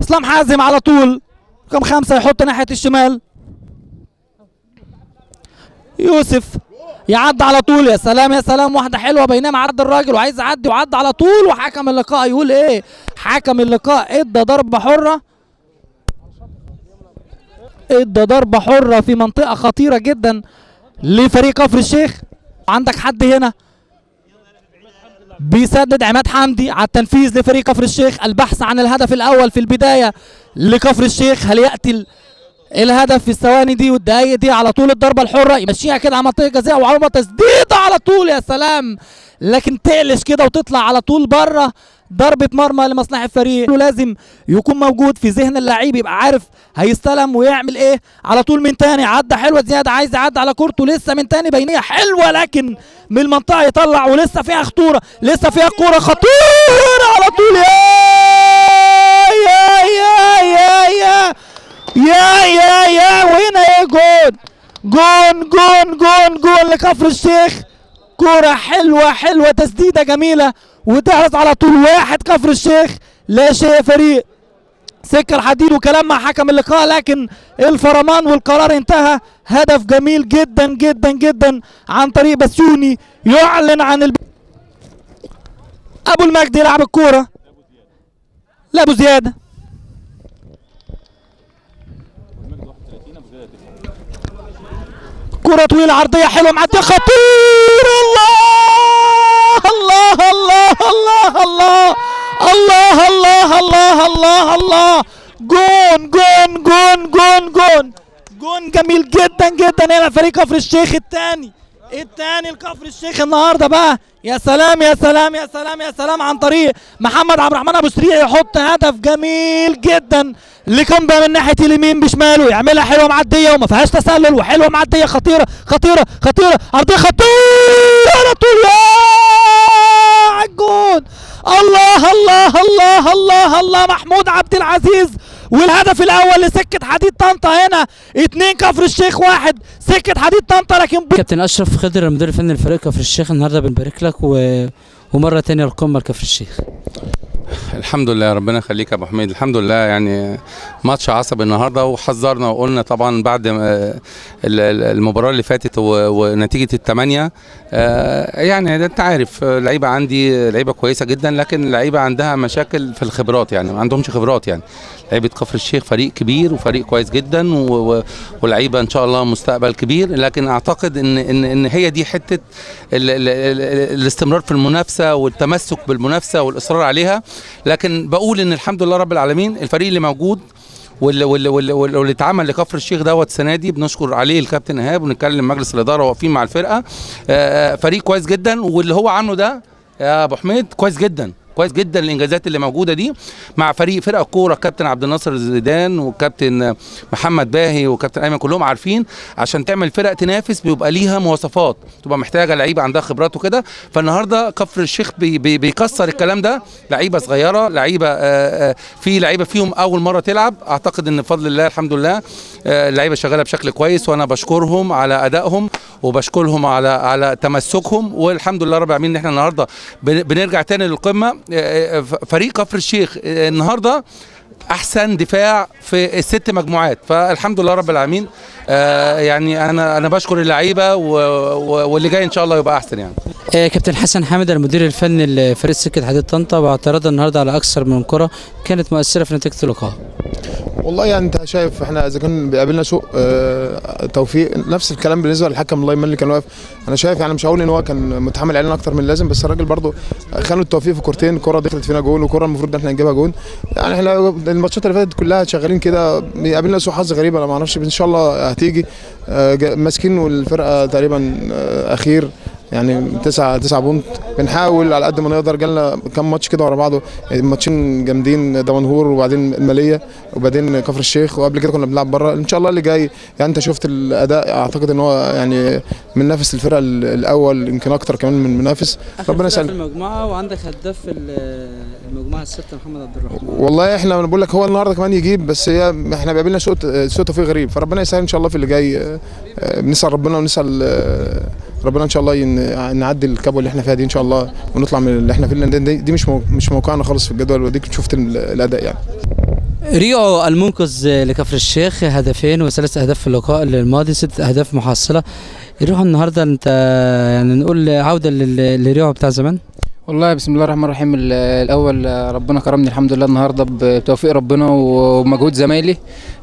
اسلام حازم على طول رقم 5 يحط ناحيه الشمال. يوسف يعدي على طول. يا سلام يا سلام، واحده حلوه بينما عدى الراجل وعايز يعدي وعدى على طول. وحكم اللقاء يقول ايه؟ حكم اللقاء ادى ضربه حره، ادى ضربه حره في منطقه خطيره جدا لفريق كفر الشيخ. عندك حد هنا بيسدد، عماد حمدي على التنفيذ لفريق كفر الشيخ. البحث عن الهدف الاول في البدايه لكفر الشيخ. هل ياتي الهدف في الثواني دي والدقايق دي؟ على طول الضربه الحره يمشيها كده على منطقه جزاء وعمر تسديده على طول. يا سلام، لكن تقلش كده وتطلع على طول بره. ضربه مرمى لمصلحه الفريق. لازم يكون موجود في ذهن اللعيب، يبقى عارف هيستلم ويعمل ايه. على طول من تاني عدى حلوه زياده، عايز يعدي على كورته. لسه من تاني بينيه حلوه، لكن من المنطقه يطلع ولسه فيها خطوره، لسه فيها كوره خطيره على طول. يا يا يا يا يا يا يا وهنا ايه؟ جون لكفر الشيخ. كوره حلوه حلوه، تسديده جميله وتحرز على طول. واحد كفر الشيخ لا شيء فريق سكه الحديد. وكلام مع حكم اللقاء، لكن الفرمان والقرار انتهى. هدف جميل جدا جدا جدا عن طريق بسيوني يعلن عن ابو المجد يلعب الكوره لابو زياده. كرة طويلة عرضية حلوة معدية خطير. الله الله الله الله الله الله الله الله الله. جون جون جون جون جون جون جميل جدا جدا هنا فريق كفر الشيخ. الثاني لكفر الشيخ النهارده بقى. يا سلام يا سلام يا سلام يا سلام، عن طريق محمد عبد الرحمن ابو سريع يحط هدف جميل جدا لكمبا من ناحيه اليمين بشماله. يعملها حلوه معديه وما فيهاش تسلل، وحلوه معديه خطيره خطيره خطيره، عرضيه خطيره على طول على الجون. الله الله الله الله الله. محمود عبد العزيز، والهدف الاول لسكه حديد طنطا. هنا 2 كفر الشيخ 1 سكه حديد طنطا. لكن كابتن اشرف خضر المدير الفني لفريق كفر الشيخ، النهارده بنبارك لك ومره ثانيه القمه لكفر الشيخ. الحمد لله، ربنا يخليك يا ابو حميد. الحمد لله، يعني ماتش عصبي النهارده، وحذرنا وقلنا طبعا بعد المباراه اللي فاتت ونتيجه ال8 يعني انت عارف لعيبه عندي لعيبه كويسه جدا، لكن لعيبه عندها مشاكل في الخبرات، يعني ما عندهمش خبرات. يعني لعيبه كفر الشيخ فريق كبير وفريق كويس جدا ولعيبه ان شاء الله مستقبل كبير، لكن اعتقد ان هي دي حته الاستمرار في المنافسه والتمسك بالمنافسه والاصرار عليها. لكن بقول ان الحمد لله رب العالمين الفريق اللي موجود واللي اتعمل لكفر الشيخ دوت السنه دي بنشكر عليه الكابتن ايهاب، ونتكلم مجلس الاداره واقفين مع الفرقه. فريق كويس جدا، واللي هو عامله ده يا ابو حميد كويس جدا كويس جدا. الانجازات اللي موجوده دي مع فرقه كوره كابتن عبد الناصر الزيدان وكابتن محمد باهي وكابتن ايمن، كلهم عارفين عشان تعمل فرق تنافس بيبقى ليها مواصفات، تبقى محتاجه لعيبه عندها خبرات وكده. فالنهارده كفر الشيخ بيكسر الكلام ده. لعيبه صغيره، لعيبه في لعيبه فيهم اول مره تلعب. اعتقد ان بفضل الله الحمد لله اللعيبه شغاله بشكل كويس، وانا بشكرهم على ادائهم وبشكرهم على تمسكهم. والحمد لله رب العالمين ان احنا النهارده بنرجع تاني للقمه. فريق كفر الشيخ النهارده احسن دفاع في ال6 مجموعات، فالحمد لله رب العالمين. يعني انا بشكر اللعيبه واللي جاي ان شاء الله يبقى احسن. يعني كابتن حسن حامد المدير الفني لفريق سكه حديد طنطا، باعتراض النهارده على اكثر من كره كانت مؤثره في نتيجه اللقاء. والله يعني انت شايف احنا اذا كان بيقابلنا سوء توفيق، نفس الكلام بالنسبه للحكم الله يمن اللي كان واقف. انا شايف يعني مش هقول ان هو كان متحمل علينا اكتر من اللازم، بس الراجل برده خانوا التوفيق في كورتين، كره دخلت فينا جون وكره المفروض ان احنا نجيبها جون. يعني احنا الماتشات اللي فاتت كلها شغالين كده، بيقابلنا سوء حظ غريب انا ما اعرفش، ان شاء الله هتيجي. ماسكين والفرقه تقريبا اخير يعني 9 بونت. بنحاول على قد ما نقدر، جالنا كام ماتش كده ورا بعضه، ماتشين جامدين، دمنهور وبعدين الماليه وبعدين كفر الشيخ، وقبل كده كنا بنلعب بره. ان شاء الله اللي جاي يعني انت شفت الاداء، اعتقد ان هو يعني من نافس الفرقه الاول، يمكن اكتر كمان من منافس. ربنا يسهل في المجموعه، وعندك هداف في المجموعه السته محمد عبد الرحمن. والله احنا بنقول لك هو النهارده كمان يجيب، بس هي احنا بيقابلنا سوء توفيق غريب، فربنا يسهل ان شاء الله في اللي جاي. بنسال ربنا ونسال ربنا ان شاء الله نعدي الكبوه اللي احنا فيها دي ان شاء الله، ونطلع من اللي احنا فيه. دي مش موقعنا خالص في الجدول، وديك شفت الاداء يعني. ريو المنقذ لكفر الشيخ هدفين و3 اهداف في اللقاء الماضي، 6 اهداف محصله. ريو النهارده انت يعني نقول عوده لريو بتاع زمان. والله بسم الله الرحمن الرحيم. الاول ربنا كرمني الحمد لله النهارده بتوفيق ربنا ومجهود زمايلي.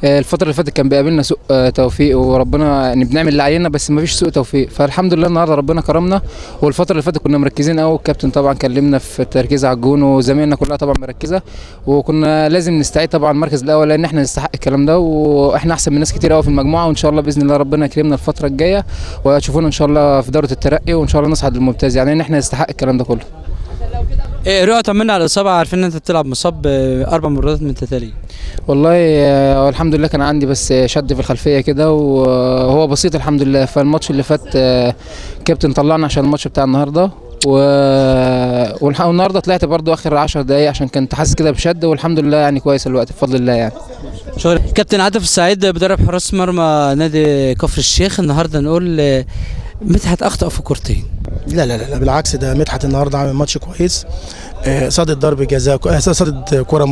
الفتره اللي فاتت كان بيقابلنا سوء توفيق، وربنا يعني بنعمل اللي علينا بس ما فيش سوء توفيق، فالحمد لله النهارده ربنا كرمنا. والفتره اللي فاتت كنا مركزين قوي، الكابتن طبعا كلمنا في التركيز على الجون، وزمايلنا كلها طبعا مركزه، وكنا لازم نستعيد طبعا المركز الاول لان احنا نستحق الكلام ده، واحنا احسن من ناس كتير قوي في المجموعه، وان شاء الله باذن الله ربنا يكرمنا الفتره الجايه وتشوفونا ان شاء الله في دوره الترقي، وان شاء الله نصعد للممتاز، يعني ان احنا نستحق الكلام ده كله. رؤى طمنا على الاصابه، عارفين ان انت بتلعب مصاب 4 مرات من تتالي. والله الحمد لله كان عندي بس شد في الخلفيه كده وهو بسيط الحمد لله. فالماتش اللي فات كابتن طلعنا عشان الماتش بتاع النهارده، والنهارده طلعت برضو اخر 10 دقايق عشان كنت حاسس كده بشد، والحمد لله يعني كويس الوقت بفضل الله يعني. شكرا. كابتن عاطف السعيد بيدرب حراس مرمى نادي كفر الشيخ، النهارده نقول مدحت اخطأ في كورتين. لا بالعكس، ده مدحت النهارده عامل ماتش كويس، صادت ضرب جزاء، صادت كوره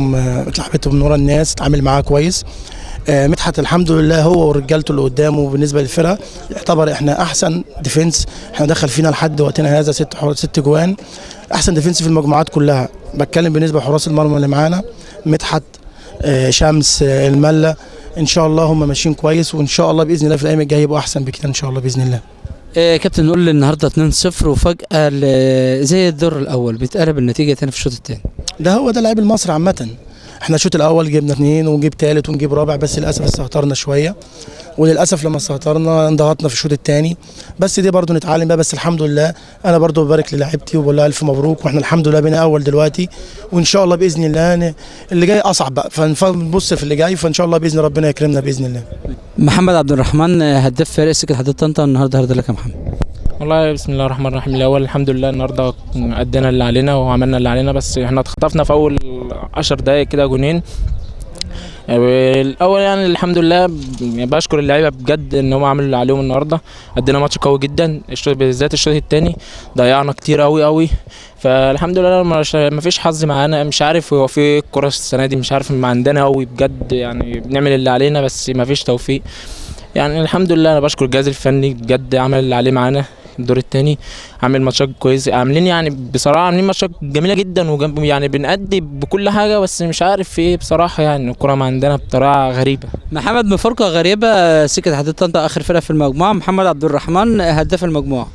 اتلعبت من ورا الناس، اتعامل معاها كويس. مدحت الحمد لله هو ورجالته اللي قدامه بالنسبه للفرقه يعتبر احنا احسن ديفنس، احنا دخل فينا لحد وقتنا هذا 6 جوان، احسن ديفنس في المجموعات كلها. بتكلم بالنسبه لحراس المرمى اللي معانا، مدحت، شمس، المله، ان شاء الله هم ماشيين كويس، وان شاء الله باذن الله في الايام الجايه يبقوا احسن بكده ان شاء الله باذن الله. كابتن نقول النهارده 2-0 وفجأة زي الدور الأول بيتقلب النتيجة تاني في الشوط الثاني. ده لعيب المصري عامة، احنا الشوط الأول جبنا 2 ونجيب 3 ونجيب رابع، بس للأسف استهترنا شوية، وللأسف لما استهترنا انضغطنا في الشوط الثاني، بس دي برضو نتعلم بقى. بس الحمد لله أنا برضو ببارك للاعيبتي وبقول لها ألف مبروك، واحنا الحمد لله بينا أول دلوقتي، وإن شاء الله بإذن الله اللي جاي أصعب بقى، فنبص في اللي جاي، فإن شاء الله بإذن ربنا يكرمنا بإذن الله. محمد عبد الرحمن هداف فريق سكة حديد طنطا النهارده، هارد لك يا محمد. والله بسم الله الرحمن الرحيم. الاول الحمد لله النهارده ادينا اللي علينا وعملنا اللي علينا، بس احنا اتخطفنا في اول 10 دقايق كده جونين. الاول يعني الحمد لله بشكر اللعيبه بجد ان هم عملوا اللي عليهم النهارده، ادينا ماتش قوي جدا، بالذات الشوط الثاني ضيعنا كتير قوي، فالحمد لله ما فيش حظ معانا. مش عارف هو في الكوره السنه دي مش عارف ما عندنا قوي بجد، يعني بنعمل اللي علينا بس ما فيش توفيق. يعني الحمد لله انا بشكر الجهاز الفني بجد، عمل اللي عليه معانا الدور الثاني، عامل ماتشات كويسه، عاملين يعني بصراحه عاملين ماتشات جميله جدا، يعني بنأدي بكل حاجه، بس مش عارف في ايه بصراحه، يعني الكوره ما عندنا بطريقه غريبه. محمد مفارقه غريبه، سكة حديد طنطا اخر فرقه في المجموعه، محمد عبد الرحمن هداف المجموعه.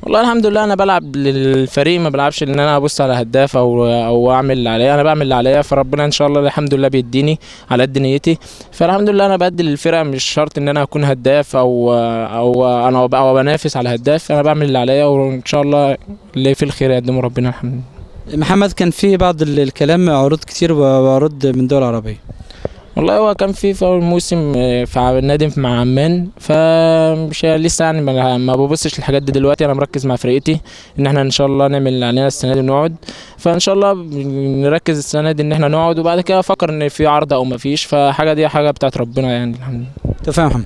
والله الحمد لله انا بلعب للفريق، ما بلعبش ان انا ابص على هداف او اعمل اللي عليا، انا بعمل اللي عليا، فربنا ان شاء الله الحمد لله بيديني على قد نيتي، فالحمد لله انا بدي للفرقه، مش شرط ان انا اكون هداف او انا بنافس على هداف، انا بعمل اللي عليا وان شاء الله اللي في الخير يقدمه ربنا الحمد لله. محمد كان في بعض الكلام عروض كتير وعروض من دول عربيه. والله هو كان في اول موسم في النادي مع عمان، فمش لسه يعني ما ببصش للحاجات دي دلوقتي، انا مركز مع فرقتي ان احنا ان شاء الله نعمل اللي علينا السنه دي ونقعد، فان شاء الله نركز السنه دي ان احنا نقعد، وبعد كده افكر ان في عرض او ما فيش، فحاجه دي حاجه بتاعت ربنا يعني الحمد لله. تفهم محمد.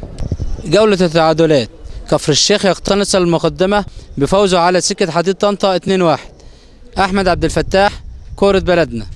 جوله التعادلات، كفر الشيخ يقتنص المقدمه بفوزه على سكة حديد طنطا 2-1. احمد عبد الفتاح، كوره بلدنا.